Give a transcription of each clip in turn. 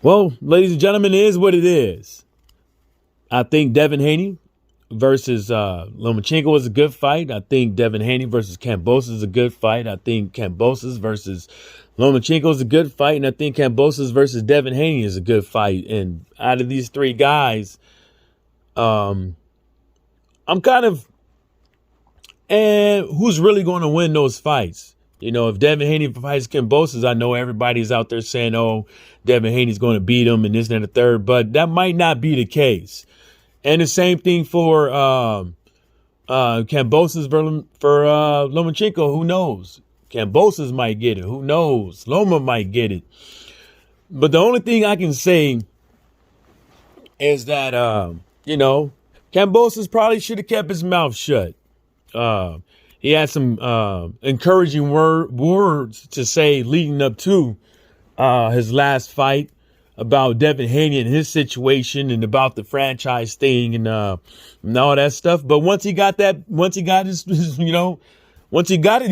Well, ladies and gentlemen, it is what it is. I think Devin Haney versus Lomachenko was a good fight. I think Devin Haney versus Kambosos is a good fight. I think Kambosos versus Lomachenko is a good fight. And I think Kambosos versus Devin Haney is a good fight. And out of these three guys, I'm kind of, and who's really going to win those fights? You know, if Devin Haney fights Kambosos, I know everybody's out there saying, oh, Devin Haney's going to beat him and this and the third, but that might not be the case. And the same thing for Kambosos for Lomachenko. Who knows? Kambosos might get it. Who knows? Loma might get it. But the only thing I can say is that, Kambosos probably should have kept his mouth shut. He had some encouraging words to say leading up to his last fight about Devin Haney and his situation and about the franchise thing and all that stuff. But once he got it, he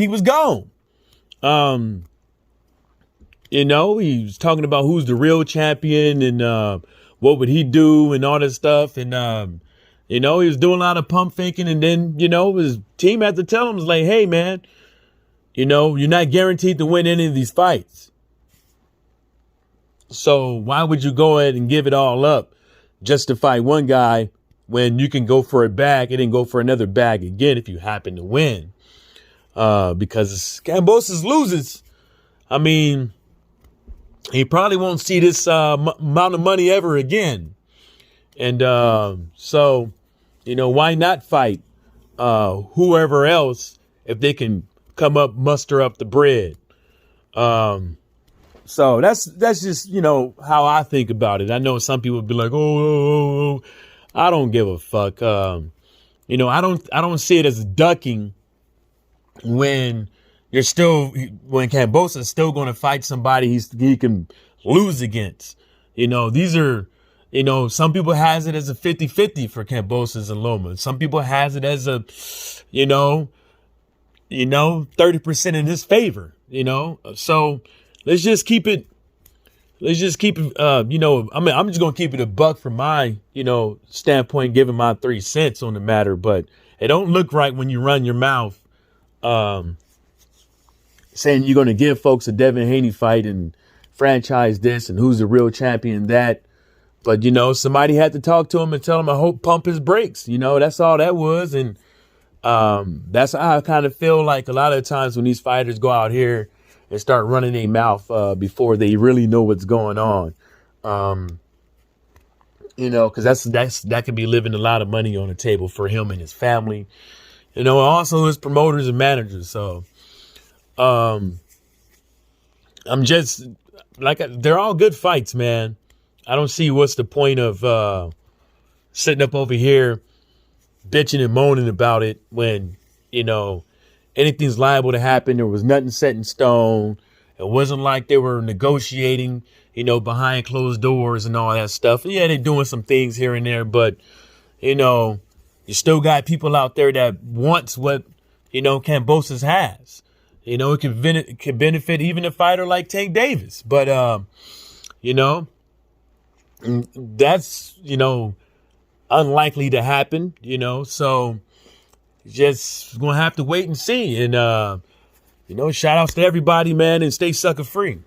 was gone. He was talking about who's the real champion and what would he do and all that stuff. And, he was doing a lot of pump faking. And then, his team had to tell him, like, hey, man, you're not guaranteed to win any of these fights. So why would you go ahead and give it all up just to fight one guy when you can go for a bag and then go for another bag again if you happen to win? Because Kambosos loses. I mean, he probably won't see this amount of money ever again. And so, why not fight whoever else if they can muster up the bread? So that's just, how I think about it. I know some people would be like, oh, I don't give a fuck. I don't see it as ducking when Kambosos is still going to fight somebody he can lose against. These are, some people has it as a 50-50 for Kambosos and Loma. Some people has it as a, 30% in his favor, so let's just keep it, I'm just going to keep it a buck from my, standpoint, giving my 3 cents on the matter. But it don't look right when you run your mouth, saying you're going to give folks a Devin Haney fight and franchise this and who's the real champion that. But, somebody had to talk to him and tell him, I hope pump his brakes. That's all that was. And that's how I kind of feel like a lot of times when these fighters go out here and start running their mouth before they really know what's going on. Because that could be leaving a lot of money on the table for him and his family. Also his promoters and managers. So I'm just they're all good fights, man. I don't see what's the point of sitting up over here bitching and moaning about it when, anything's liable to happen. There was nothing set in stone. It wasn't like they were negotiating, behind closed doors and all that stuff. Yeah, they're doing some things here and there, but, you still got people out there that wants what, Kambosos has. It can benefit even a fighter like Tank Davis. But, that's, unlikely to happen, so just gonna have to wait and see. And, shout outs to everybody, man, and stay sucker free.